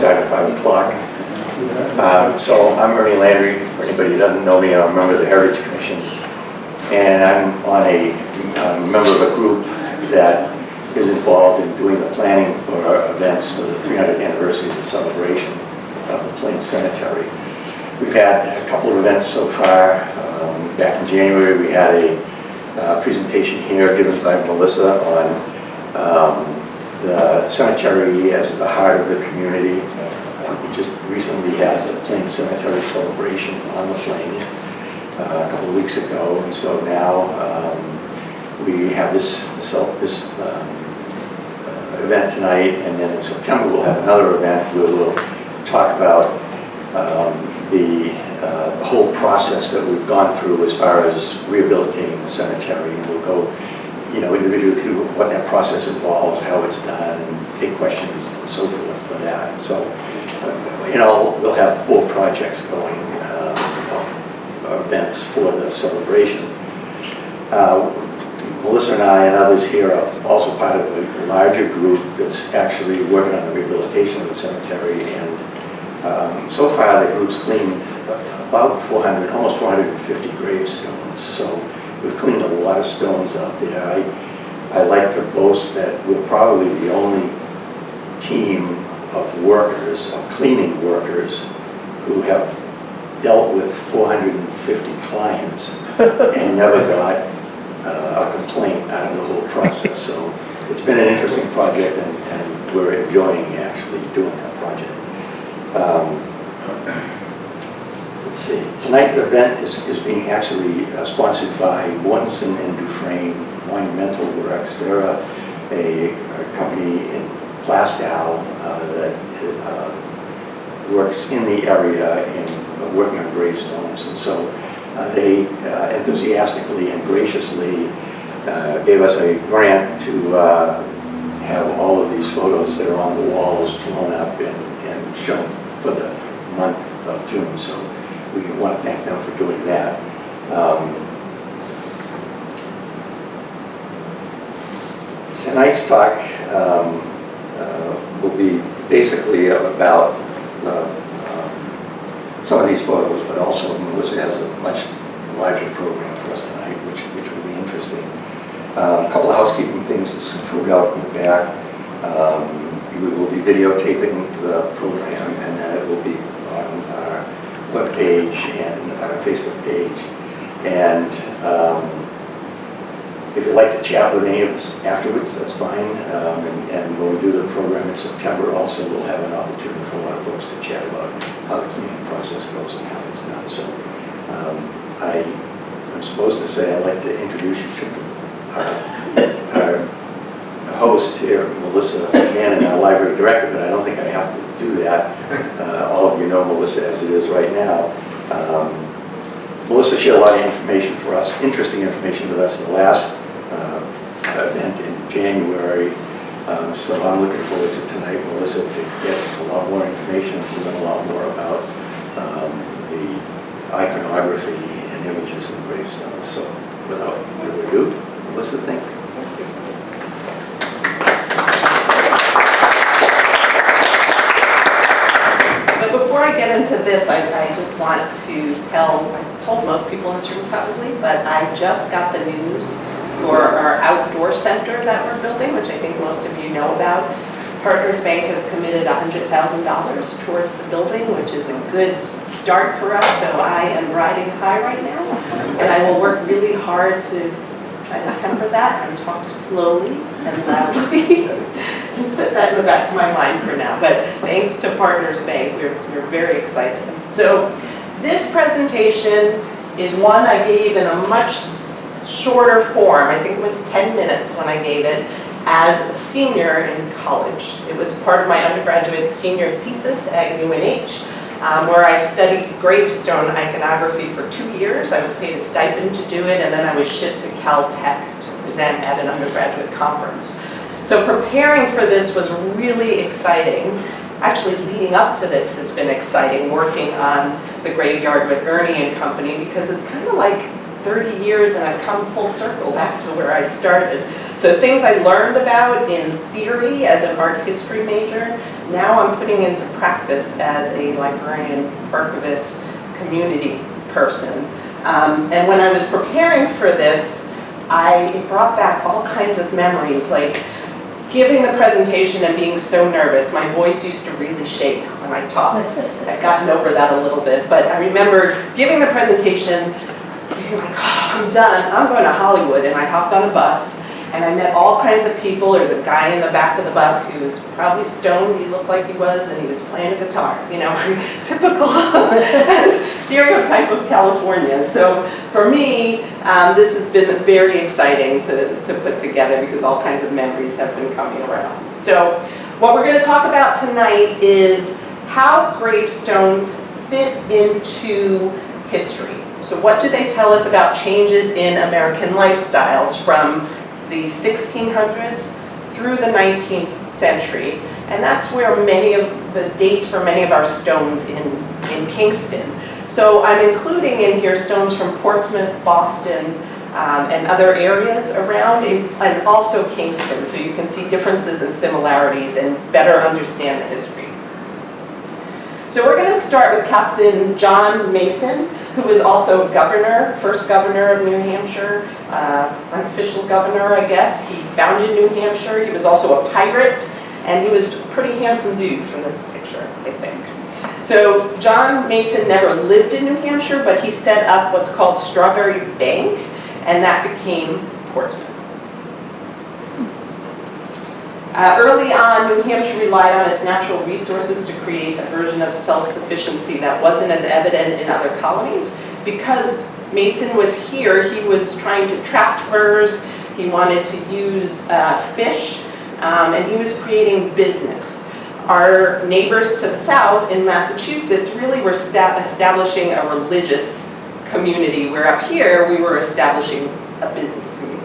start at 5 o'clock. So I'm Ernie Landry. For anybody who doesn't know me, I'm a member of the Heritage Commission. And I'm on a member of a group that is involved in doing the planning for events for the 300th anniversary of the celebration of the Plains Cemetery. We've had a couple of events so far. Back in January, we had a presentation here given by Melissa on the cemetery as the heart of the community. We just recently had a Plains Cemetery celebration on the Plains a couple of weeks ago, and so now we have this event tonight, and then in September we'll have another event where we'll talk about the whole process that we've gone through as far as rehabilitating the cemetery, and we'll go, individually through what that process involves, how it's done, and take questions and so forth for that. So, we'll have 4 projects going, events for the celebration. Melissa and I and others here are also part of a larger group that's actually working on the rehabilitation of the cemetery, and so far the group's cleaned about 400, almost 450 gravestones. So we've cleaned a lot of stones out there. I like to boast that we're probably the only team of workers, of cleaning workers, who have dealt with 450 clients and never got a complaint out of the whole process. So it's been an interesting project, and we're enjoying actually doing that project. Let's see. Tonight the event is being actually sponsored by Mortensen and Dufresne Monumental Works. They're a company in Plastow that works in the area in working on gravestones, and so they enthusiastically and graciously gave us a grant to have all of these photos that are on the walls blown up and shown for the month of June. So we want to thank them for doing that. Tonight's talk will be basically about some of these photos, but also Melissa has a much larger program for us tonight, which will be interesting. A couple of housekeeping things to prove out in the back. We will be videotaping the program, and then it will be on our webpage and our Facebook page. And if you'd like to chat with any of us afterwards, that's fine. And when we do the program in September, also we'll have an opportunity for a lot of folks to chat about how the cleaning process goes and how it's done. So I'm supposed to say I'd like to introduce you to our host here, Melissa Mannon, our library director, but I don't think I have to do that. All of you know Melissa as it is right now. Melissa shared a lot of information for us, interesting information with us in the last event in January. So I'm looking forward to tonight, Melissa, to get a lot more information and learn a lot more about the iconography and images and gravestones. So without further ado, Melissa, thank you. Before I get into this, I just want to I told most people in this room probably, but I just got the news for our outdoor center that we're building, which I think most of you know about. Partners Bank has committed $100,000 towards the building, which is a good start for us, so I am riding high right now, and I will work really hard to try to temper that and talk slowly and loudly. Put that in the back of my mind for now, but thanks to Partners Bank, we're very excited. So this presentation is one I gave in a much shorter form. I think it was 10 minutes when I gave it as a senior in college. It was part of my undergraduate senior thesis at UNH, where I studied gravestone iconography for 2 years. I was paid a stipend to do it, and then I was shipped to Caltech to present at an undergraduate conference. So preparing for this was really exciting. Actually, leading up to this has been exciting, working on the graveyard with Ernie and company, because it's kind of like 30 years and I've come full circle back to where I started. So things I learned about in theory as an art history major, now I'm putting into practice as a librarian, archivist, community person. And when I was preparing for this, it brought back all kinds of memories, like giving the presentation and being so nervous. My voice used to really shake when I talked. I've gotten over that a little bit, but I remember giving the presentation, being like, oh, I'm done, I'm going to Hollywood, and I hopped on a bus, and I met all kinds of people. There's a guy in the back of the bus who was probably stoned, he looked like he was, and he was playing a guitar, you know, typical stereotype of California. So for me, this has been very exciting to put together because all kinds of memories have been coming around. So what we're going to talk about tonight is how gravestones fit into history. So what do they tell us about changes in American lifestyles from the 1600s through the 19th century? And that's where many of the dates for many of our stones in Kingston. So I'm including in here stones from Portsmouth, Boston, and other areas around, and also Kingston, so you can see differences and similarities and better understand the history. So we're going to start with Captain John Mason, who was also governor, first governor of New Hampshire, unofficial governor, I guess. He founded New Hampshire. He was also a pirate, and he was a pretty handsome dude from this picture, I think. So John Mason never lived in New Hampshire, but he set up what's called Strawberry Bank, and that became Portsmouth. Early on, New Hampshire relied on its natural resources to create a version of self-sufficiency that wasn't as evident in other colonies. Because Mason was here, he was trying to trap furs, he wanted to use fish, and he was creating business. Our neighbors to the south in Massachusetts really were establishing a religious community, where up here we were establishing a business community.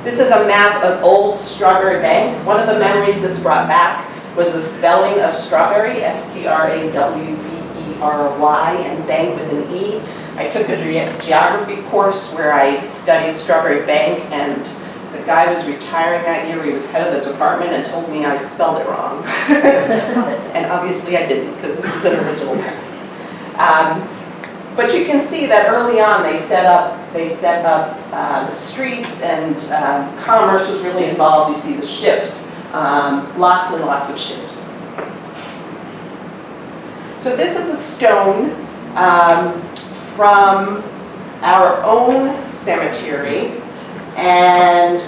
This is a map of old Strawberry Bank. One of the memories this brought back was the spelling of strawberry, S-T-R-A-W-B-E-R-Y, and bank with an E. I took a geography course where I studied Strawberry Bank, and the guy was retiring that year. He was head of the department and told me I spelled it wrong. And obviously I didn't, because this is an original map. But you can see that early on they set up the streets, and commerce was really involved. You see the ships, lots and lots of ships. So this is a stone from our own cemetery, and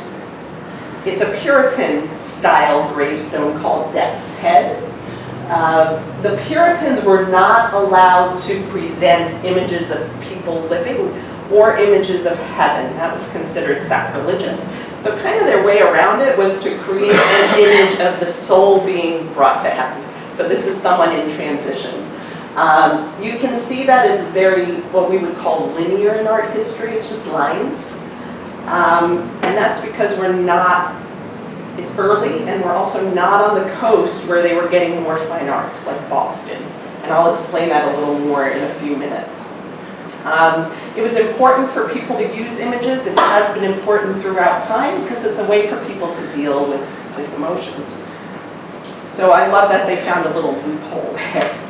it's a Puritan-style gravestone called Death's Head. The Puritans were not allowed to present images of people living or images of heaven. That was considered sacrilegious. So kind of their way around it was to create an image of the soul being brought to heaven. So this is someone in transition. You can see that it's very, what we would call linear in art history. It's just lines. And that's because we're not, it's early, and we're also not on the coast where they were getting more fine arts, like Boston. And I'll explain that a little more in a few minutes. It was important for people to use images. It has been important throughout time because it's a way for people to deal with emotions. So I love that they found a little loophole there.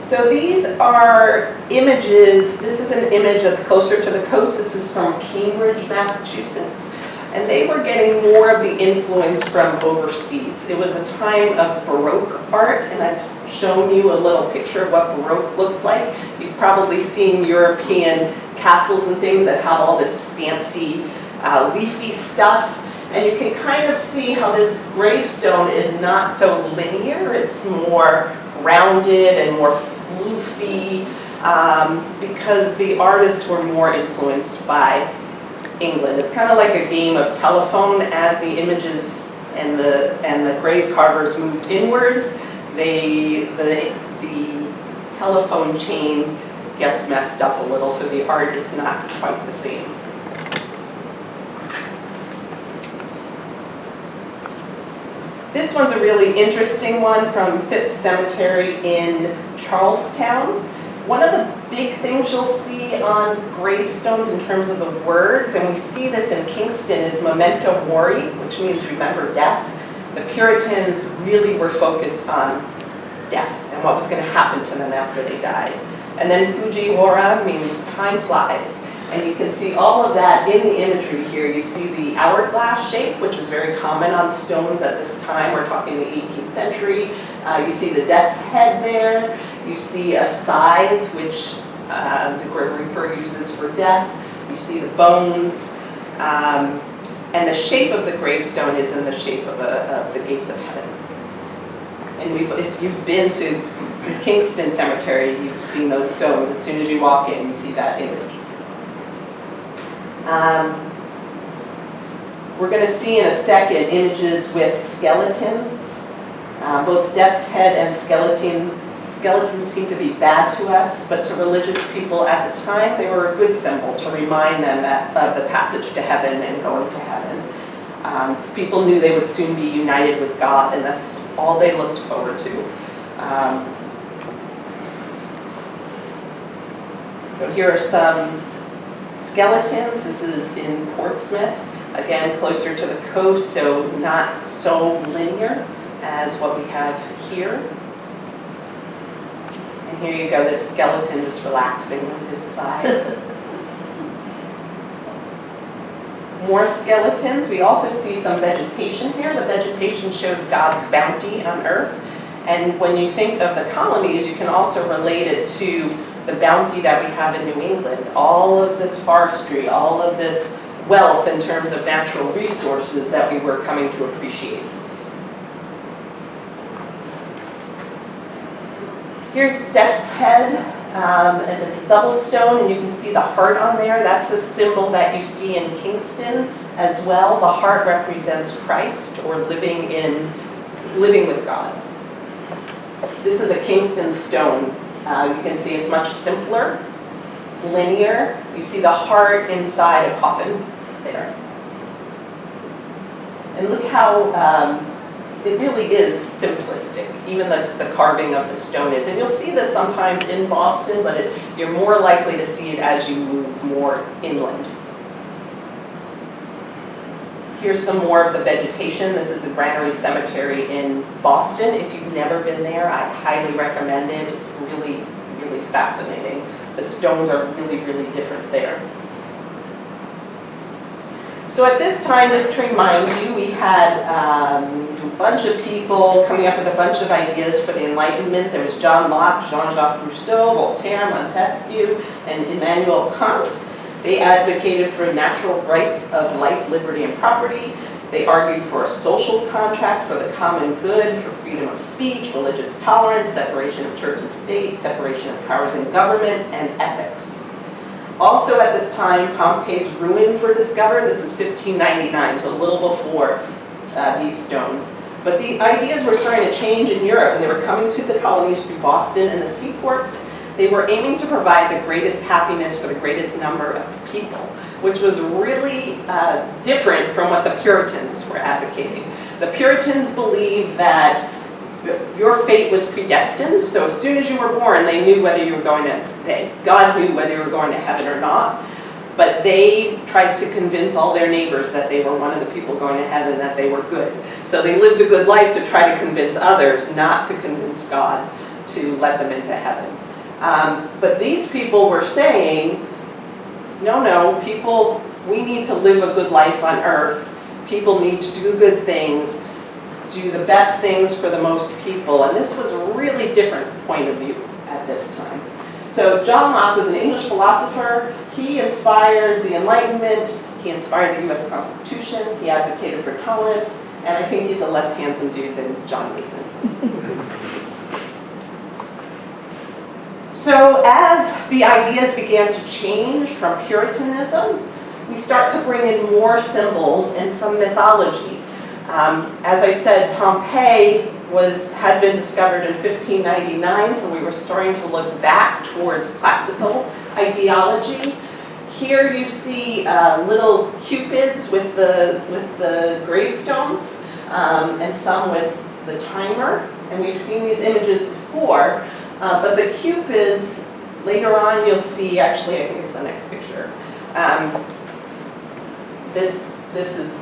So these are images. This is an image that's closer to the coast. This is from Cambridge, Massachusetts. And they were getting more of the influence from overseas. It was a time of Baroque art, and I've shown you a little picture of what Baroque looks like. You've probably seen European castles and things that have all this fancy leafy stuff. And you can kind of see how this gravestone is not so linear. It's more rounded and more floofy because the artists were more influenced by England. It's kind of like a game of telephone. As the images and the grave carvers moved inwards, the telephone chain gets messed up a little, so the art is not quite the same. This one's a really interesting one from Phipps Cemetery in Charlestown. One of the big things you'll see on gravestones in terms of the words, and we see this in Kingston, is memento mori, which means remember death. The Puritans really were focused on death and what was going to happen to them after they died. And then Fujiwara means time flies. And you can see all of that in the imagery here. You see the hourglass shape, which was very common on stones at this time. We're talking the 18th century. You see the death's head there. You see a scythe, which the Grim Reaper uses for death. You see the bones. And the shape of the gravestone is in the shape of the gates of heaven. And if you've been to Kingston Cemetery, you've seen those stones. As soon as you walk in, you see that image. We're going to see in a second images with skeletons. Both death's head and skeletons seem to be bad to us, but to religious people at the time, they were a good symbol to remind them of the passage to heaven and going to heaven. So people knew they would soon be united with God, and that's all they looked forward to. So here are some skeletons. This is in Portsmouth, again closer to the coast, so not so linear as what we have here. And here you go, this skeleton just relaxing on this side. More skeletons. We also see some vegetation here. The vegetation shows God's bounty on earth. And when you think of the colonies, you can also relate it to the bounty that we have in New England. All of this forestry, all of this wealth in terms of natural resources that we were coming to appreciate. Here's Death's Head, and it's a double stone, and you can see the heart on there. That's a symbol that you see in Kingston as well. The heart represents Christ, or living with God. This is a Kingston stone. You can see it's much simpler. It's linear. You see the heart inside a coffin there. And look how it really is simplistic. Even the carving of the stone is. And you'll see this sometimes in Boston, but you're more likely to see it as you move more inland. Here's some more of the vegetation. This is the Granary Cemetery in Boston. If you've never been there, I highly recommend it. It's really, really fascinating. The stones are really, really different there. So at this time, just to remind you, we had a bunch of people coming up with a bunch of ideas for the Enlightenment. There was John Locke, Jean-Jacques Rousseau, Voltaire, Montesquieu, and Immanuel Kant. They advocated for natural rights of life, liberty, and property. They argued for a social contract for the common good, for freedom of speech, religious tolerance, separation of church and state, separation of powers in government, and ethics. Also at this time, Pompey's ruins were discovered. This is 1599, so a little before these stones. But the ideas were starting to change in Europe, and they were coming to the colonies through Boston and the seaports. They were aiming to provide the greatest happiness for the greatest number of people, which was really different from what the Puritans were advocating. The Puritans believed that your fate was predestined, so as soon as you were born, they knew whether you were going to, God knew whether you were going to heaven or not, but they tried to convince all their neighbors that they were one of the people going to heaven, that they were good. So they lived a good life to try to convince others, not to convince God to let them into heaven. But these people were saying, no, people, we need to live a good life on earth. People need to do good things, do the best things for the most people. And this was a really different point of view at this time. So John Locke was an English philosopher. He inspired the Enlightenment. He inspired the U.S. Constitution. He advocated for tolerance. And I think he's a less handsome dude than John Mason. So as the ideas began to change from Puritanism, we start to bring in more symbols and some mythology. As I said, Pompeii had been discovered in 1599, so we were starting to look back towards classical ideology. Here you see little cupids with the gravestones. and some with the timer. And we've seen these images before, but the cupids, later on you'll see, actually I think it's the next picture.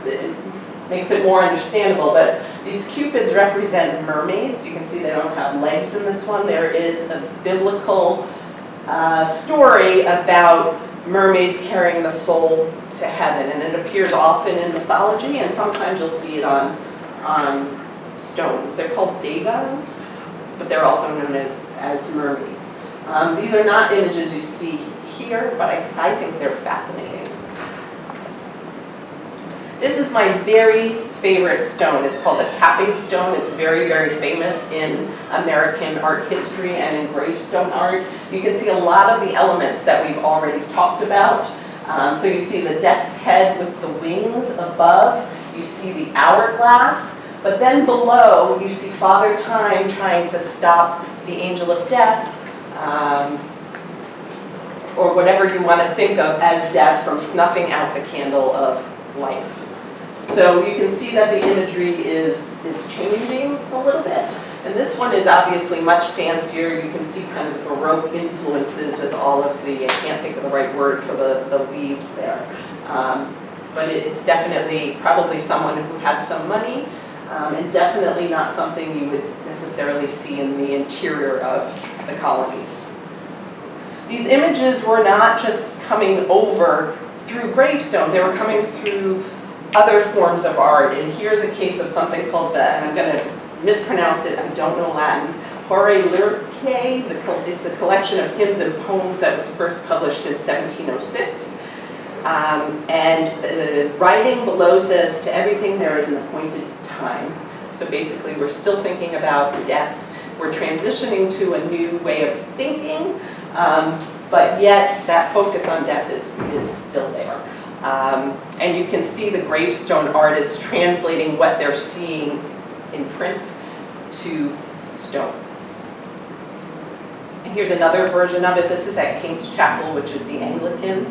It makes it more understandable, but these cupids represent mermaids. You can see they don't have legs in this one. There is a biblical story about mermaids carrying the soul to heaven, and it appears often in mythology, and sometimes you'll see it on stones. They're called dagons, but they're also known as mermaids. These are not images you see here, but I think they're fascinating. This is my very favorite stone. It's called the capping stone. It's very, very famous in American art history and in gravestone art. You can see a lot of the elements that we've already talked about. So you see the death's head with the wings above. You see the hourglass. But then below, you see Father Time trying to stop the angel of death, or whatever you want to think of as death, from snuffing out the candle of life. So you can see that the imagery is changing a little bit. And this one is obviously much fancier. You can see kind of Baroque influences with all of the, I can't think of the right word for the leaves there. But it's definitely probably someone who had some money, and definitely not something you would necessarily see in the interior of the colonies. These images were not just coming over through gravestones, they were coming through other forms of art. And here's a case of something called and I'm going to mispronounce it, I don't know Latin, Hore Lyricae. It's a collection of hymns and poems that was first published in 1706. And the writing below says, "To everything there is an appointed time." So basically we're still thinking about death. We're transitioning to a new way of thinking, but yet that focus on death is still there. And you can see the gravestone artists translating what they're seeing in print to stone. And here's another version of it. This is at King's Chapel, which is the Anglican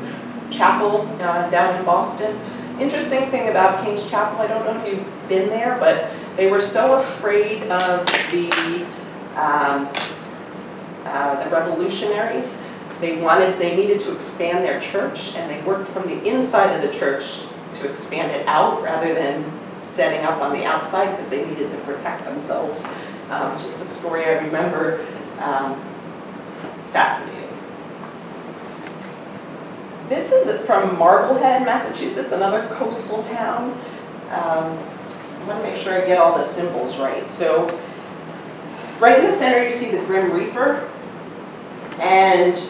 chapel down in Boston. Interesting thing about King's Chapel, I don't know if you've been there, but they were so afraid of the revolutionaries. They needed to expand their church, and they worked from the inside of the church to expand it out rather than setting up on the outside, because they needed to protect themselves. Just a story I remember, fascinating. This is from Marblehead, Massachusetts, another coastal town. I want to make sure I get all the symbols right. So right in the center you see the Grim Reaper, and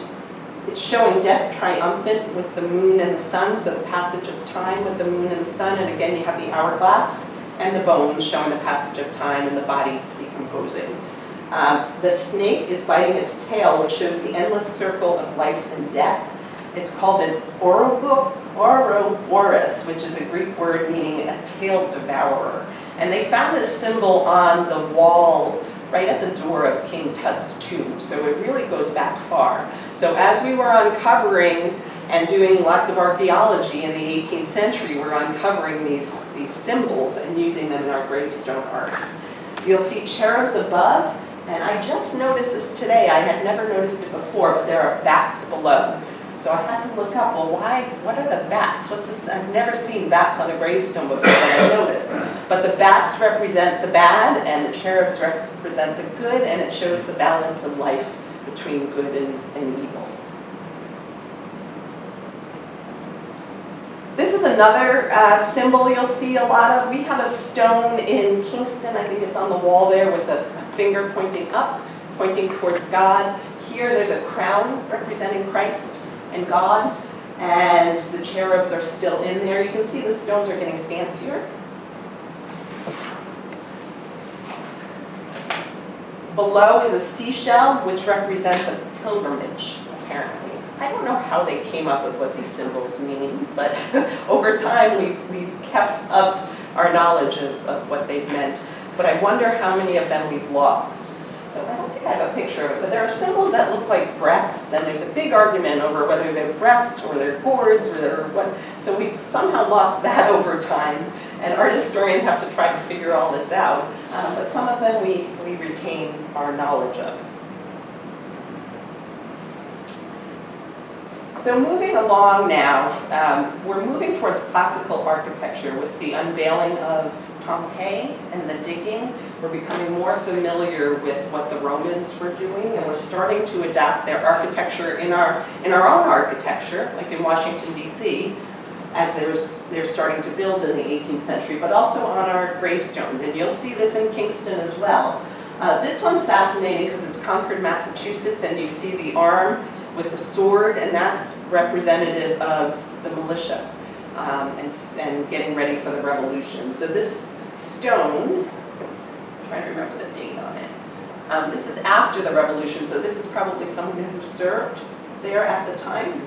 it's showing death triumphant with the moon and the sun, so the passage of time with the moon and the sun, and again you have the hourglass and the bones showing the passage of time and the body decomposing. The snake is biting its tail, which shows the endless circle of life and death. It's called an Ouroboros, which is a Greek word meaning a tailed devourer. And they found this symbol on the wall right at the door of King Tut's tomb, so it really goes back far. So as we were uncovering and doing lots of archaeology in the 18th century, we're uncovering these symbols and using them in our gravestone art. You'll see cherubs above, and I just noticed this today. I had never noticed it before, but there are bats below. So I had to look up, well, what are the bats? What's this? I've never seen bats on a gravestone before, but I noticed. But the bats represent the bad, and the cherubs represent the good, and it shows the balance in life between good and evil. This is another symbol you'll see a lot of. We have a stone in Kingston, I think it's on the wall there, with a finger pointing up, pointing towards God. Here there's a crown representing Christ and God, and the cherubs are still in there. You can see the stones are getting fancier. Below is a seashell, which represents a pilgrimage, apparently. I don't know how they came up with what these symbols mean, but over time we've kept up our knowledge of what they've meant. But I wonder how many of them we've lost. So I don't think I have a picture of it, but there are symbols that look like breasts, and there's a big argument over whether they're breasts or they're gourds or they're what. So we've somehow lost that over time. and art historians have to try to figure all this out, but some of them we retain our knowledge of. So moving along now, we're moving towards classical architecture with the unveiling of Pompeii and the digging. We're becoming more familiar with what the Romans were doing, and we're starting to adapt their architecture in our own architecture, like in Washington, D.C., as they're starting to build in the 18th century, but also on our gravestones. And you'll see this in Kingston as well. This one's fascinating because it's Concord, Massachusetts, and you see the arm with the sword, and that's representative of the militia and getting ready for the revolution. So this stone, I'm trying to remember the date on it. This is after the revolution, so this is probably someone who served there at the time.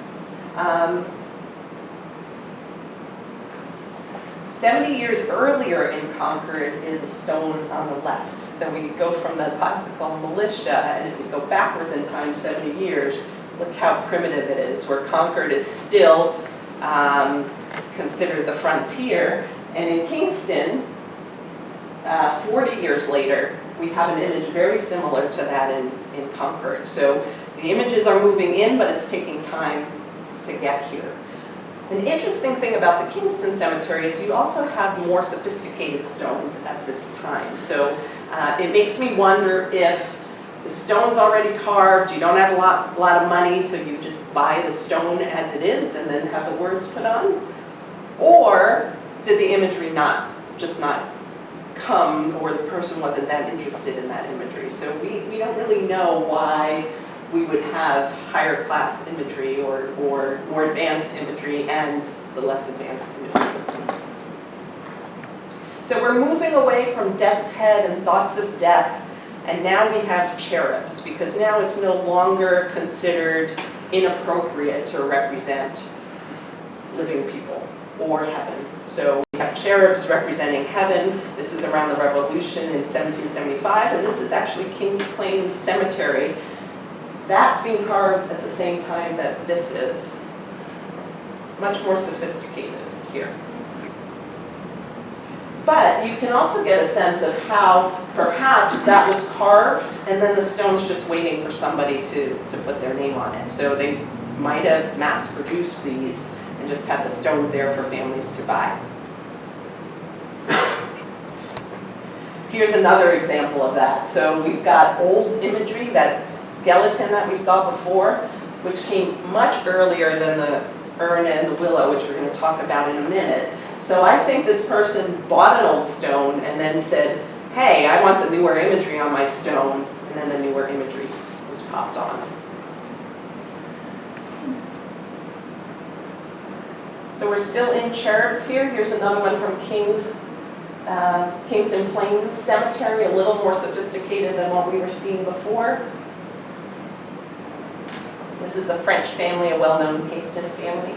70 years earlier in Concord is a stone on the left. So we go from the classical militia, and if we go backwards in time 70 years, look how primitive it is, where Concord is still considered the frontier. And in Kingston, 40 years later, we have an image very similar to that in Concord. So the images are moving in, but it's taking time to get here. An interesting thing about the Kingston Cemetery is you also have more sophisticated stones at this time. So it makes me wonder if the stone's already carved, you don't have a lot of money, so you just buy the stone as it is and then have the words put on? Or did the imagery not come, or the person wasn't that interested in that imagery? So we don't really know why we would have higher class imagery or more advanced imagery and the less advanced imagery. So we're moving away from death's head and thoughts of death, and now we have cherubs, because now it's no longer considered inappropriate to represent living people or heaven. So we have cherubs representing heaven. This is around the Revolution in 1775, and this is actually Kingston Plains Cemetery. That's being carved at the same time that this is. Much more sophisticated here. But you can also get a sense of how perhaps that was carved and then the stone's just waiting for somebody to put their name on it. So they might have mass produced these and just had the stones there for families to buy. Here's another example of that. So we've got old imagery, that skeleton that we saw before, which came much earlier than the urn and the willow, which we're going to talk about in a minute. So I think this person bought an old stone and then said, hey, I want the newer imagery on my stone, and then the newer imagery was popped on. So we're still in cherubs here. Here's another one from Kingston Plains Cemetery, a little more sophisticated than what we were seeing before. This is a French family, a well-known Kingston family.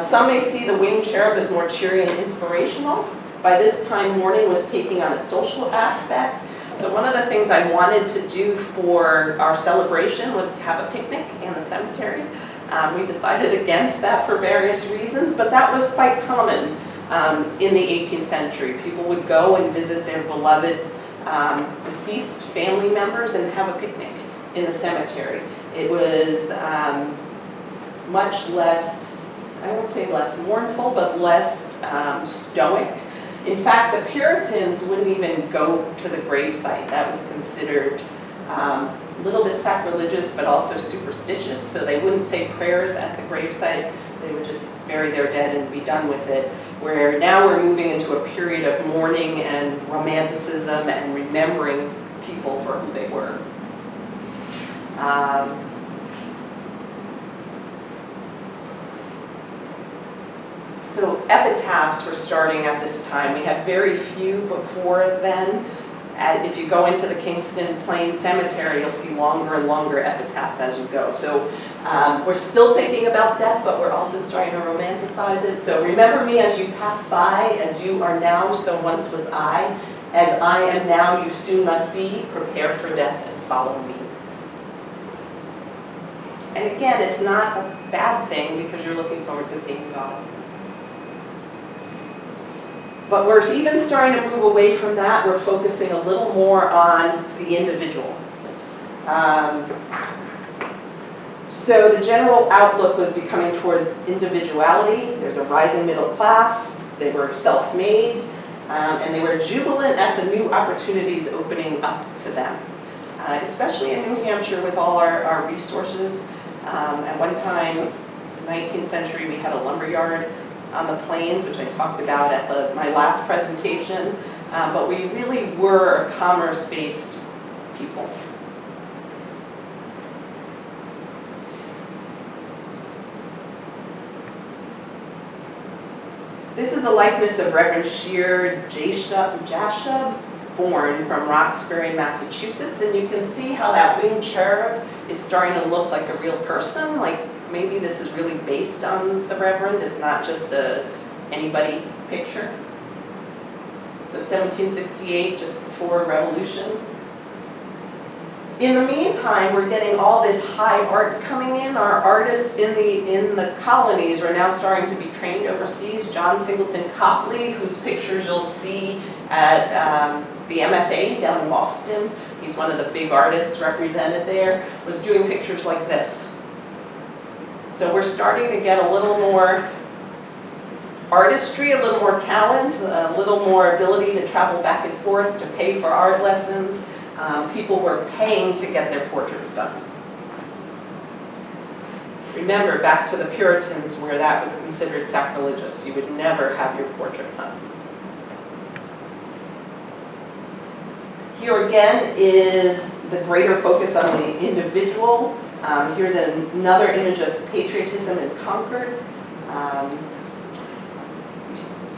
Some may see the winged cherub as more cheery and inspirational. By this time, mourning was taking on a social aspect. So one of the things I wanted to do for our celebration was to have a picnic in the cemetery. We decided against that for various reasons, but that was quite common in the 18th century. People would go and visit their beloved deceased family members and have a picnic in the cemetery. It was much less, I won't say less mournful, but less stoic. In fact, the Puritans wouldn't even go to the gravesite. That was considered a little bit sacrilegious, but also superstitious. So they wouldn't say prayers at the gravesite. They would just bury their dead and be done with it. Where now we're moving into a period of mourning and romanticism and remembering people for who they were. So epitaphs were starting at this time. We had very few before then. If you go into the Kingston Plains Cemetery, you'll see longer and longer epitaphs as you go. So we're still thinking about death, but we're also starting to romanticize it. So remember me as you pass by, as you are now, so once was I. As I am now, you soon must be. Prepare for death and follow me. And again, it's not a bad thing because you're looking forward to seeing God. But we're even starting to move away from that. We're focusing a little more on the individual. So the general outlook was becoming toward individuality. There's a rising middle class. They were self-made, and they were jubilant at the new opportunities opening up to them, especially in New Hampshire with all our resources. At one time, in the 19th century, we had a lumber yard on the plains, which I talked about at my last presentation, but we really were a commerce-based people. This is a likeness of Reverend Shear Jashub, born from Roxbury, Massachusetts, and you can see how that winged cherub is starting to look like a real person, like maybe this is really based on the Reverend, it's not just a anybody picture. So 1768, just before Revolution. In the meantime, we're getting all this high art coming in. Our artists in the colonies are now starting to be trained overseas. John Singleton Copley, whose pictures you'll see at the MFA down in Boston, he's one of the big artists represented there, was doing pictures like this. So we're starting to get a little more artistry, a little more talent, a little more ability to travel back and forth, to pay for art lessons. People were paying to get their portraits done. Remember, back to the Puritans where that was considered sacrilegious. You would never have your portrait done. Here again is the greater focus on the individual. Here's another image of patriotism in Concord.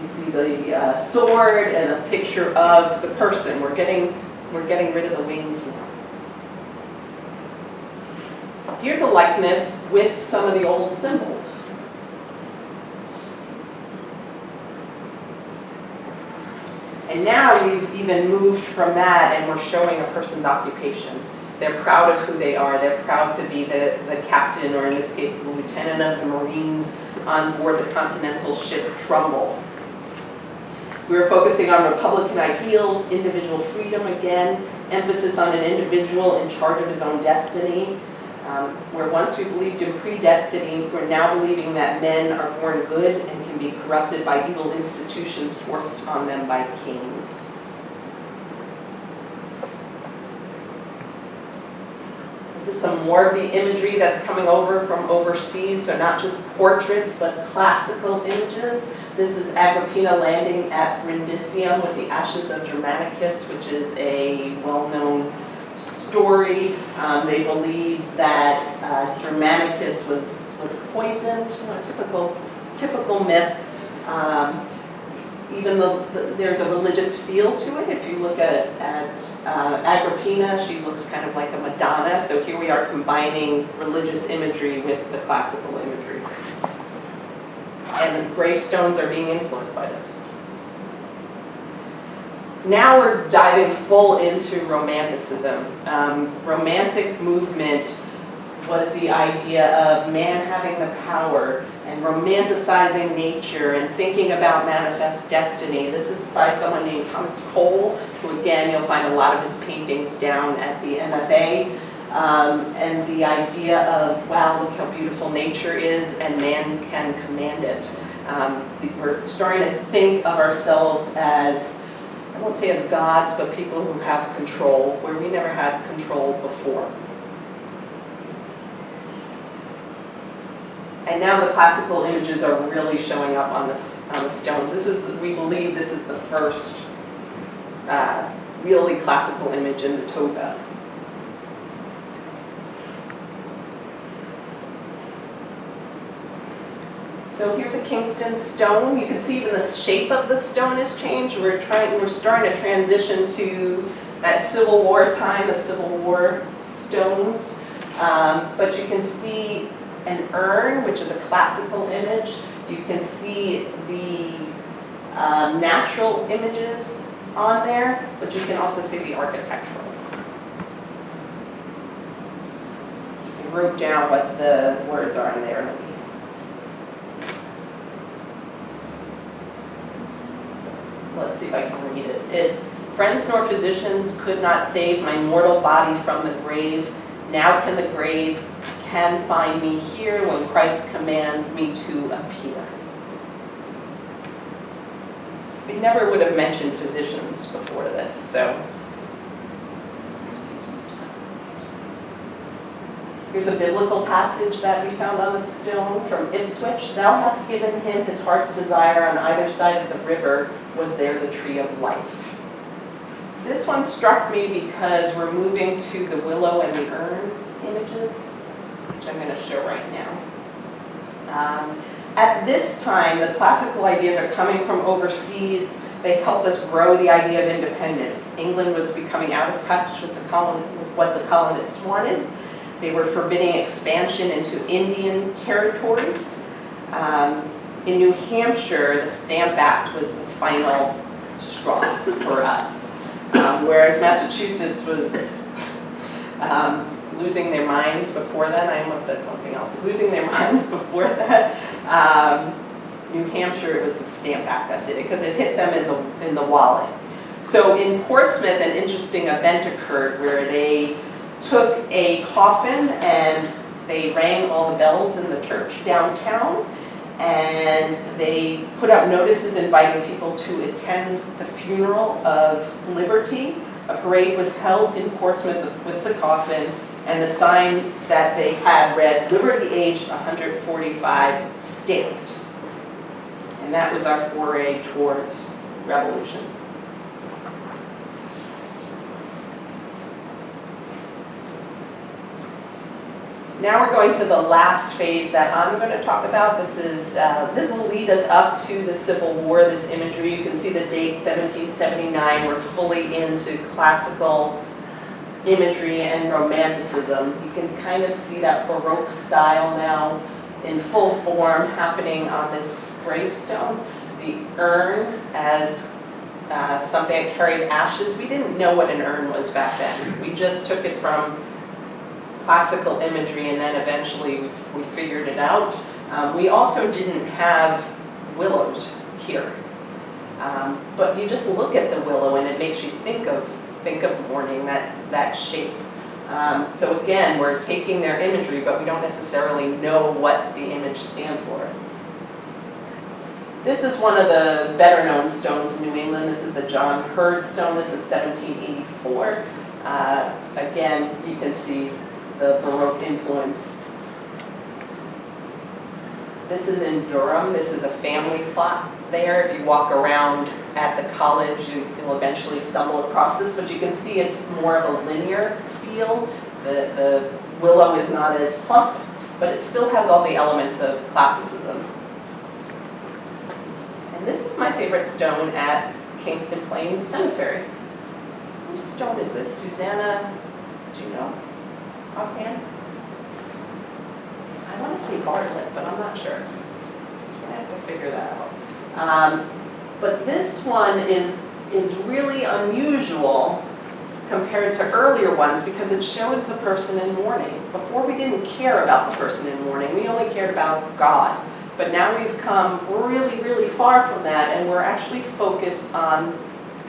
You see the sword and a picture of the person. We're getting rid of the wings now. Here's a likeness with some of the old symbols. And now we've even moved from that and we're showing a person's occupation. They're proud of who they are. They're proud to be the captain, or in this case, the lieutenant of the Marines on board the continental ship Trumbull. We were focusing on Republican ideals, individual freedom again, emphasis on an individual in charge of his own destiny. Where once we believed in predestiny, we're now believing that men are born good and can be corrupted by evil institutions forced on them by kings. This is some more of the imagery that's coming over from overseas, so not just portraits, but classical images. This is Agrippina landing at Brindisium with the ashes of Germanicus, which is a well-known story. They believe that Germanicus was poisoned, typical myth. Even though there's a religious feel to it. If you look at Agrippina, she looks kind of like a Madonna. So here we are combining religious imagery with the classical imagery. And the gravestones are being influenced by this. Now we're diving full into Romanticism. Romantic movement was the idea of man having the power and romanticizing nature and thinking about manifest destiny. This is by someone named Thomas Cole, who again, you'll find a lot of his paintings down at the MFA. And the idea of, wow, look how beautiful nature is and man can command it. We're starting to think of ourselves as, I won't say as gods, but people who have control, where we never had control before. And now the classical images are really showing up on the stones. We believe this is the first really classical image in the toga. So here's a Kingston stone. You can see even the shape of the stone has changed. We're starting to transition to that Civil War time, the Civil War stones. But you can see an urn, which is a classical image. You can see the natural images on there, but you can also see the architectural. I wrote down what the words are in there. see if I can read it. It's, "Friends nor physicians could not save my mortal body from the grave. Now can the grave can find me here when Christ commands me to appear." We never would have mentioned physicians before this, so. Here's a biblical passage that we found on the stone from Ipswich. "Thou hast given him his heart's desire, on either side of the river was there the tree of life." This one struck me because we're moving to the willow and the urn images, which I'm going to show right now. At this time, the classical ideas are coming from overseas. They helped us grow the idea of independence. England was becoming out of touch with what the colonists wanted. They were forbidding expansion into Indian territories. In New Hampshire, the Stamp Act was the final straw for us, whereas Massachusetts was losing their minds before then. I almost said something else. Losing their minds before that. New Hampshire, it was the Stamp Act that did it because it hit them in the wallet. So in Portsmouth, an interesting event occurred where they took a coffin and they rang all the bells in the church downtown, and they put up notices inviting people to attend the funeral of Liberty. A parade was held in Portsmouth with the coffin, and the sign that they had read, "Liberty aged 145, stamped." And that was our foray towards revolution. Now we're going to the last phase that I'm going to talk about. This will lead us up to the Civil War, this imagery. You can see the date, 1779. We're fully into classical imagery and romanticism. You can kind of see that Baroque style now in full form happening on this gravestone. The urn as something that carried ashes. We didn't know what an urn was back then. We just took it from classical imagery, and then eventually we figured it out. We also didn't have willows here, but you just look at the willow and it makes you think of mourning, that shape. So again, we're taking their imagery, but we don't necessarily know what the image stands for. This is one of the better known stones in New England. This is the John Hurd stone. This is 1784. Again, you can see the Baroque influence. This is in Durham. This is a family plot there. If you walk around at the college, you'll eventually stumble across this, but you can see it's more of a linear feel. The willow is not as plump, but it still has all the elements of classicism. And this is my favorite stone at Kingston Plains Cemetery. Whose stone is this? Susanna, do you know? Offhand? I want to say Bartlett, but I'm not sure. I have to figure that out. But this one is really unusual compared to earlier ones because it shows the person in mourning. Before we didn't care about the person in mourning, we only cared about God. But now we've come really, really far from that, and we're actually focused on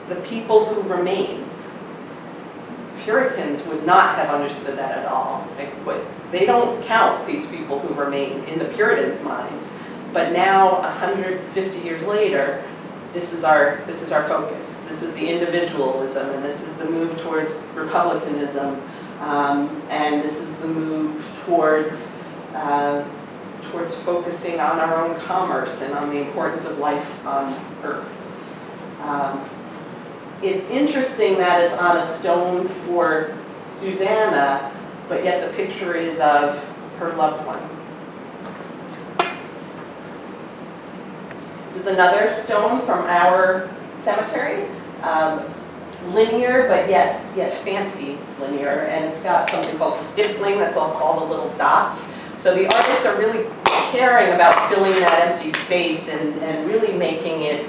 the people who remain. Puritans would not have understood that at all. They don't count these people who remain in the Puritans' minds. But now, 150 years later, this is our focus. This is the individualism, and this is the move towards republicanism, and this is the move towards focusing on our own commerce and on the importance of life on Earth. It's interesting that it's on a stone for Susanna, but yet the picture is of her loved one. This is another stone from our cemetery. Linear, but yet fancy linear, and it's got something called stippling, that's all the little dots. So the artists are really caring about filling that empty space and really making it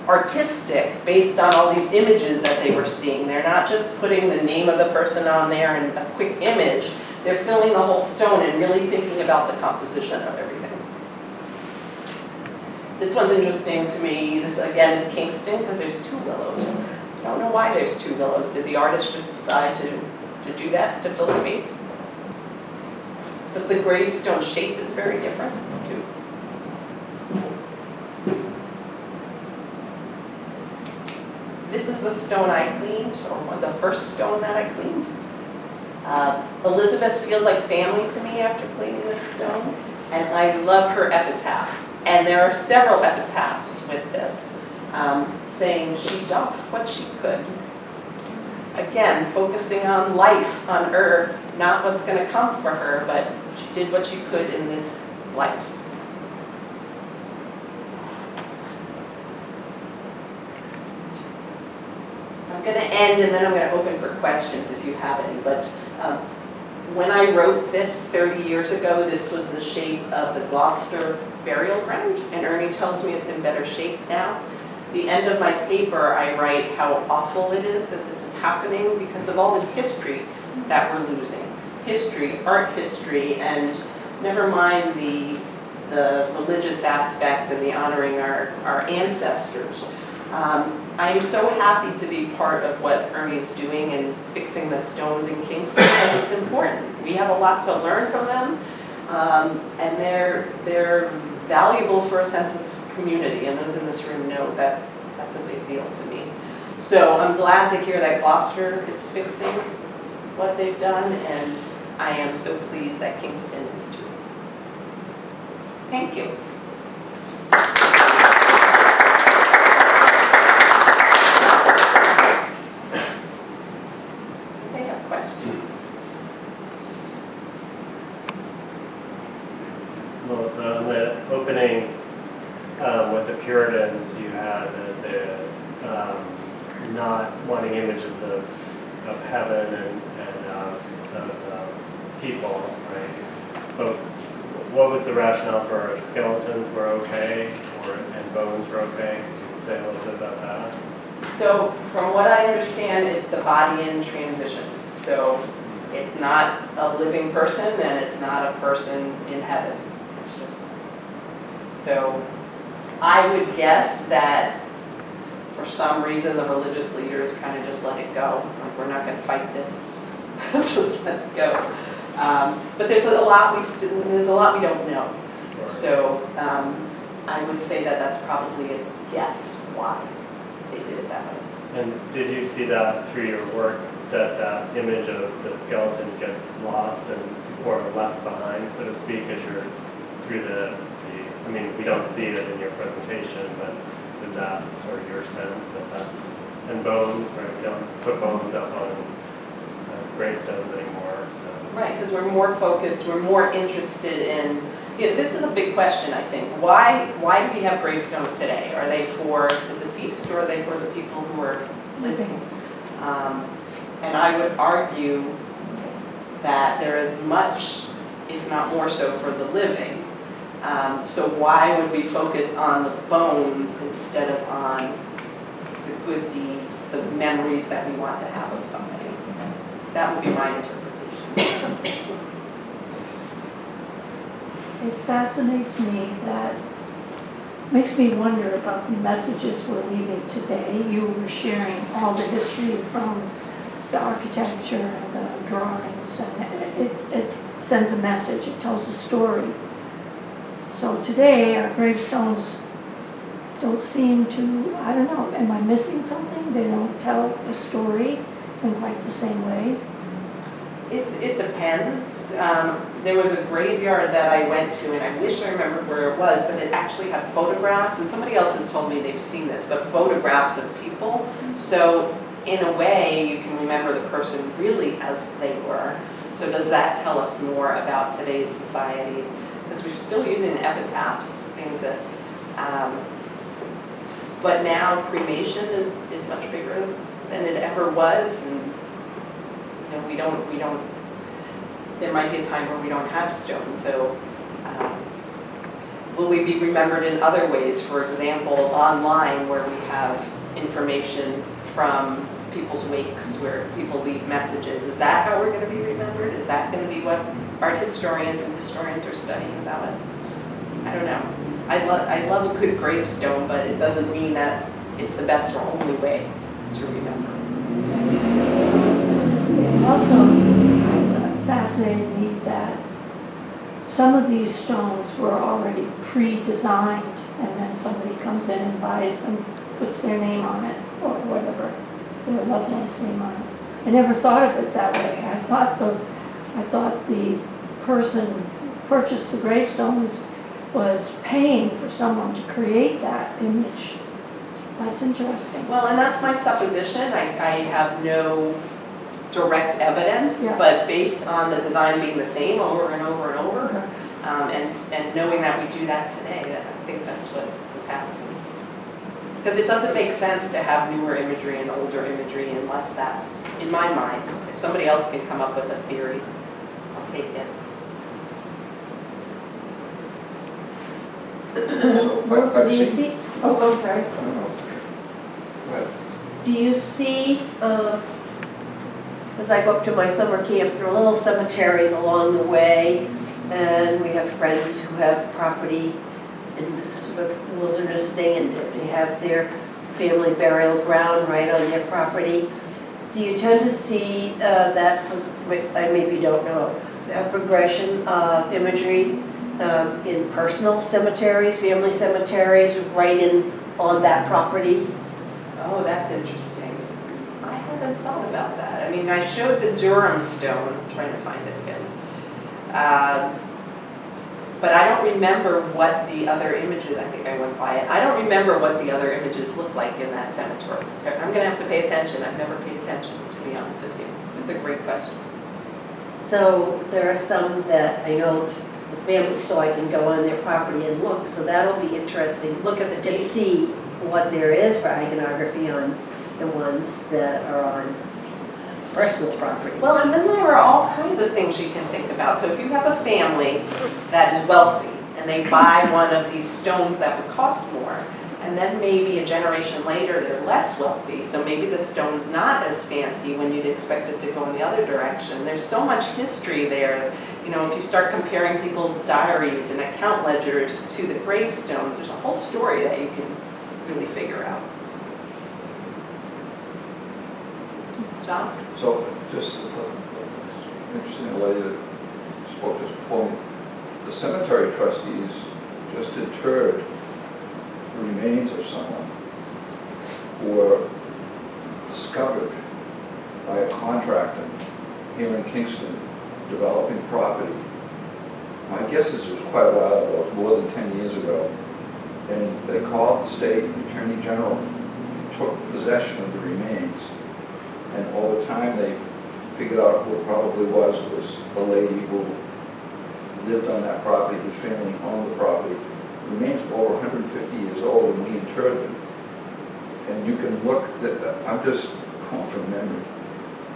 artistic based on all these images that they were seeing. They're not just putting the name of the person on there and a quick image. They're filling the whole stone and really thinking about the composition of everything. This one's interesting to me. This again is Kingston because there's two willows. I don't know why there's two willows. Did the artist just decide to do that, to fill space? But the gravestone shape is very different too. This is the stone I cleaned, or the first stone that I cleaned. Elizabeth feels like family to me after cleaning this stone, and I love her epitaph. And there are several epitaphs with this, saying she doth what she could. Again, focusing on life on earth, not what's going to come for her, but she did what she could in this life. I'm going to end and then I'm going to open for questions if you have any. But when I wrote this 30 years ago, this was the shape of the Gloucester burial ground, and Ernie tells me it's in better shape now. The end of my paper, I write how awful it is that this is happening because of all this history that we're losing. History, art history, and never mind the religious aspect and the honoring our ancestors. I am so happy to be part of what Ernie's doing and fixing the stones in Kingston because it's important. We have a lot to learn from them, and they're valuable for a sense of community, and those in this room know that that's a big deal to me. So I'm glad to hear that Gloucester is fixing what they've done, and I am so pleased that Kingston is too. Thank you. They have questions. Melissa, on the opening with the Puritans, you had the not wanting images of heaven and of people, right? But what was the rationale for skeletons were okay, and bones were okay? Could you say a little bit about that? So from what I understand, it's the body in transition. So it's not a living person and it's not a person in heaven. It's just, so I would guess that for some reason the religious leaders kind of just let it go. Like, we're not going to fight this. Just let it go. But there's a lot we don't know. So I would say that that's probably a guess why they did it that way. And did you see that through your work, that image of the skeleton gets lost or left behind, so to speak, as you're through I mean, we don't see it in your presentation, but is that sort of your sense that that's, and bones, right? We don't put bones up on gravestones anymore. So. Right, because we're more focused, we're more interested in, this is a big question, I think. Why do we have gravestones today? Are they for the deceased or are they for the people who are living? And I would argue that there is much, if not more so, for the living. So why would we focus on the bones instead of on the good deeds, the memories that we want to have of somebody? That would be my interpretation. It fascinates me that, makes me wonder about the messages we're leaving today. You were sharing all the history from the architecture and the drawings, and it sends a message, it tells a story. So today, our gravestones don't seem to, I don't know, am I missing something? They don't tell a story in quite the same way. It depends. There was a graveyard that I went to, and I wish I remembered where it was, but it actually had photographs, and somebody else has told me they've seen this, but photographs of people. So in a way, you can remember the person really as they were. So does that tell us more about today's society? Because we're still using epitaphs, things that, but now cremation is much bigger than it ever was, and we don't, there might be a time where we don't have stone, so will we be remembered in other ways? For example, online, where we have information from people's wakes, where people leave messages. Is that how we're going to be remembered? Is that going to be what art historians and historians are studying about us? I don't know. I love a good gravestone, but it doesn't mean that it's the best or only way to remember. Also fascinated me that some of these stones were already pre-designed, and then somebody comes in and buys them, puts their name on it, or whatever, their loved one's name on it. I never thought of it that way. I thought the person who purchased the gravestone was paying for someone to create that image. That's interesting. Well, and that's my supposition. I have no direct evidence, Yeah. but based on the design being the same over and over and over, Okay. and knowing that we do that today, I think that's what's happening. Because it doesn't make sense to have newer imagery and older imagery unless that's, in my mind, if somebody else can come up with a theory, I'll take it. Melissa, do you seen- see, oh, I'm sorry. I don't know. Go ahead. Do you see, as I go up to my summer camp, there are little cemeteries along the way, and we have friends who have property in sort of wilderness thing, and they have their family burial ground right on their property. Do you tend to see that, I maybe don't know, that progression of imagery in personal cemeteries, family cemeteries, right in on that property? Oh, that's interesting. I haven't thought about that. I mean, I showed the Durham stone, I'm trying to find it again. But I don't remember what the other images, I think I went by it. I don't remember what the other images look like in that cemetery. I'm gonna have to pay attention. I've never paid attention, to be honest with you. It's a great question. So there are some that I know the family, so I can go on their property and look, so that'll be interesting Look at the to dates. see what there is for iconography on the ones that are on personal property. Well, and then there are all kinds of things you can think about. So if you have a family that is wealthy and they buy one of these stones that would cost more, and then maybe a generation later they're less wealthy, so maybe the stone's not as fancy when you'd expect it to go in the other direction. There's so much history there. You know, if you start comparing people's diaries and account ledgers to the gravestones, there's a whole story that you can really figure out. John? So just interesting, the lady that spoke just before me, the cemetery trustees just interred the remains of someone who were discovered by a contractor here in Kingston developing property. My guess is it was quite a while ago, it was more than 10 years ago. And they called the state attorney general, took possession of the remains. And all the time they figured out who it probably was a lady who lived on that property, whose family owned the property. The remains were over 150 years old and we interred them. And you can look, I'm just going from memory.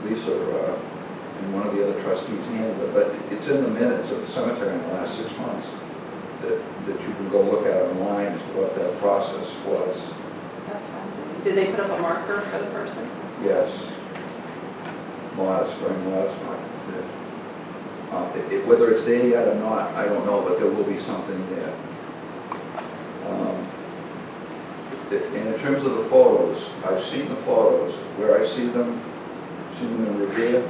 Lisa and one of the other trustees handled it, but it's in the minutes of the cemetery in the last 6 months that you can go look at online as to what that process was. That's fascinating. Did they put up a marker for the person? Yes. Modest, very modest mark. Whether it's there yet or not, I don't know, but there will be something there. And in terms of the photos, I've seen the photos. Where I see them, I've seen them in Revere,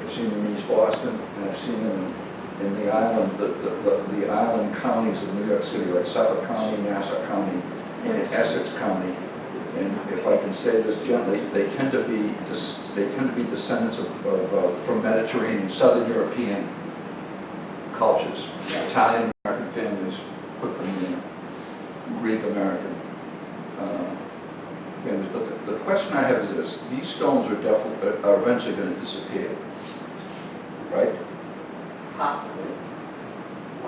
I've seen them in East Boston, and I've seen them in the island, the island counties of New York City, like Suffolk County, Nassau County, and Essex County. And if I can say this gently, they tend to be descendants of from Mediterranean, Southern European cultures. Italian American families put them in Greek American. But the question I have is this: these stones are eventually going to disappear, right? Possibly.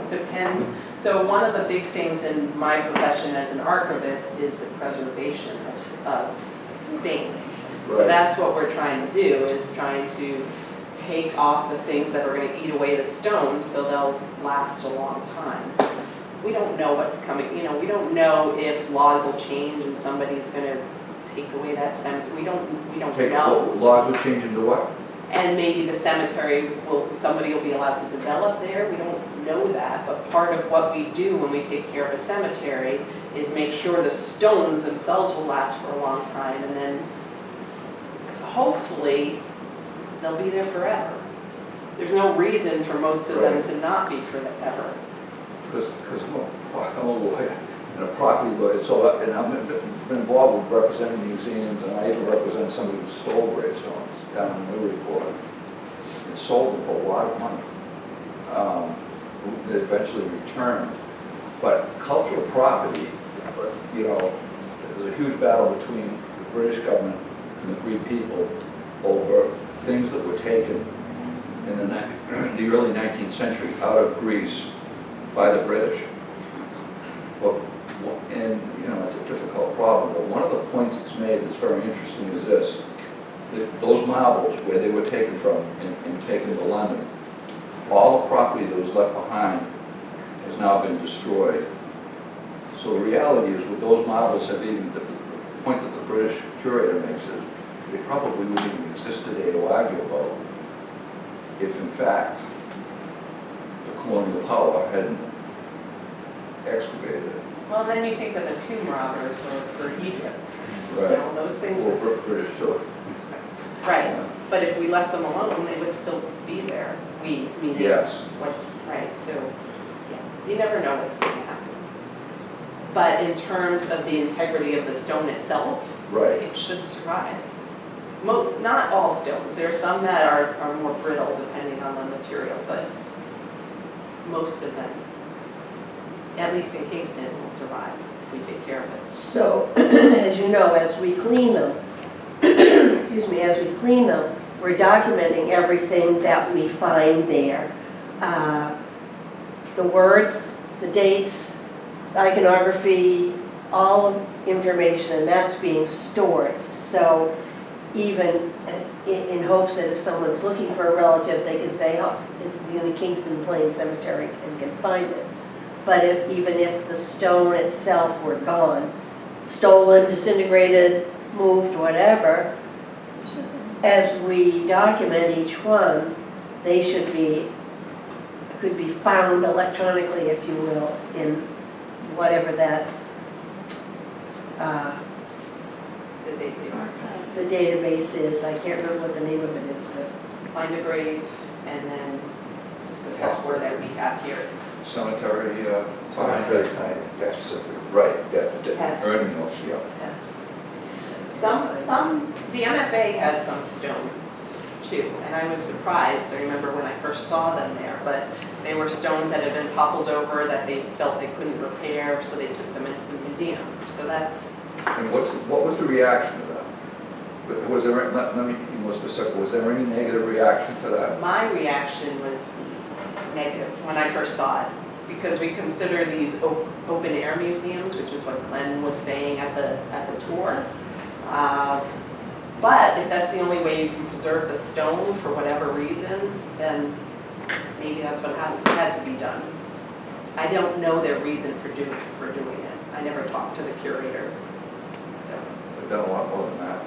It depends. So one of the big things in my profession as an archivist is the preservation of things. So Right. that's what we're trying to do, is trying to take off the things that are going to eat away the stones so they'll last a long time. We don't know what's coming, you know, we don't know if laws will change and somebody's going to take away that cemetery. We don't know. Laws would change into what? And maybe the cemetery somebody will be allowed to develop there, we don't know that, but part of what we do when we take care of a cemetery is make sure the stones themselves will last for a long time, and then hopefully they'll be there forever. There's no reason for most of them to not be forever. Because I'm a lawyer and a property lawyer, so and I've been involved with representing museums, and I even represent somebody who stole gravestones down in Newburyport and sold them for a lot of money. They eventually returned. But cultural property, you know, there's a huge battle between the British government and the Greek people over things that were taken in the early 19th century out of Greece by the British. And, you know, it's a difficult problem, but one of the points that's made that's very interesting is this, that those marbles where they were taken from and taken to London, all the property that was left behind has now been destroyed. So the reality is with those marbles have even, the point that the British curator makes is, they probably wouldn't even exist today to argue about if in fact the colonial power hadn't excavated it. Well, then you think of the tomb robbers for Egypt. Right. You know, those things. Or British too. Right, Yeah. but if we left them alone, they would still be there. Meaning Yes. what's right. So, yeah, you never know what's going to happen. But in terms of the integrity of the stone itself, Right. it should survive. Not all stones. There are some that are more brittle depending on the material, but most of them, at least in Kingston, will survive if we take care of it. So, as you know, as we clean them, excuse me, as we clean them, we're documenting everything that we find there. The words, the dates, the iconography, all information, and that's being stored. So even in hopes that if someone's looking for a relative, they can say, oh, it's in the Kingston Plains Cemetery and can find it. But even if the stone itself were gone, stolen, disintegrated, moved, whatever, as we document each one, they could be found electronically, if you will, in whatever that The database. the database is. I can't remember what the name of it is, but Find a grave, and then the software that we have here. Cemetery, Cemetery, yes, right, Yes. urn mills, yeah. The MFA has some stones too, and I was surprised. I remember when I first saw them there, but they were stones that had been toppled over that they felt they couldn't repair, so they took them into the museum. So that's. And what was the reaction to that? Was there, let me be more specific, was there any negative reaction to that? My reaction was negative when I first saw it, because we consider these open air museums, which is what Glenn was saying at the tour. But if that's the only way you can preserve the stone for whatever reason, then maybe that's what had to be done. I don't know their reason for doing it. I never talked to the curator. They've done a lot more than that.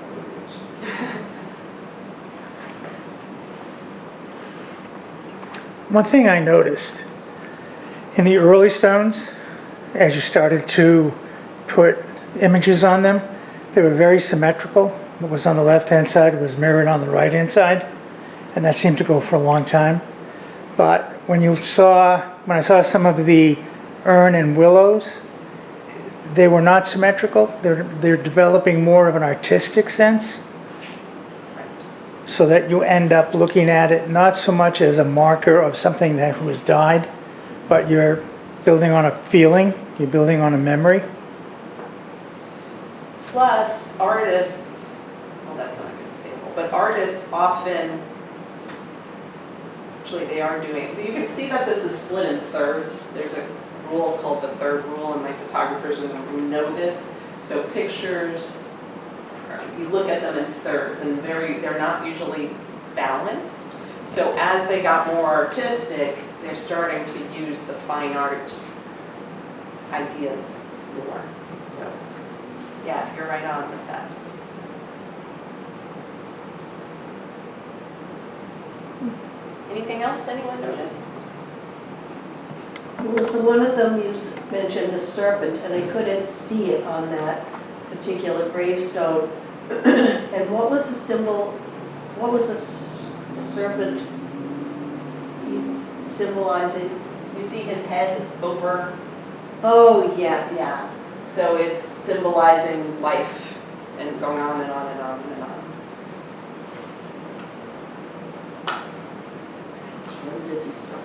One thing I noticed in the early stones, as you started to put images on them, they were very symmetrical. What was on the left-hand side was mirrored on the right-hand side, and that seemed to go for a long time. But when I saw some of the urn and willows, they were not symmetrical. They're developing more of an artistic sense, so that you end up looking at it not so much as a marker of something that has died, but you're building on a feeling, you're building on a memory. Plus, artists, well, that's not a good example, but artists often, actually they are doing, you can see that this is split in thirds. There's a rule called the third rule, and my photographers know this. So pictures, you look at them in thirds, and they're not usually balanced. So as they got more artistic, they're starting to use the fine art ideas more. So, yeah, you're right on with that. Anything else anyone noticed? Melissa, one of them you mentioned a serpent, and I couldn't see it on that particular gravestone. And what was the symbol, what was the serpent symbolizing? You see his head over, Oh, yeah. yeah. So it's symbolizing life and going on and on and on and on. Where does he start?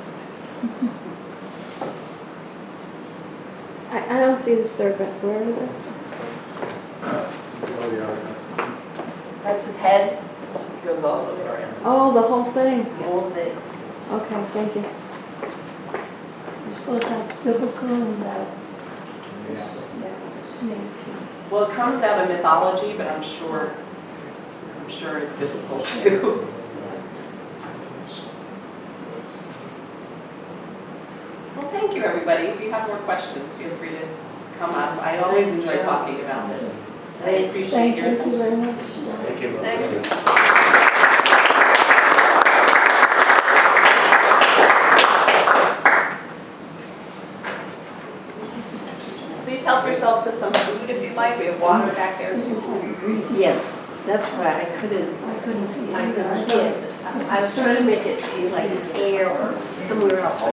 I don't see the serpent. Where is it? That's his head, it goes all the way around. Oh, the whole thing. The whole thing. Okay, thank you. I suppose that's biblical and that, snake. Well, it comes out of mythology, but I'm sure it's biblical too. Well, thank you, everybody. If you have more questions, feel free to come up. I always enjoy talking about this. I appreciate your Thank you attention. very much. Thank you. Thank you. Please help yourself to some food if you'd like. We have water back there too. Yes, that's why I couldn't I couldn't see it. see it. I was trying to make it be like his hair or somewhere else.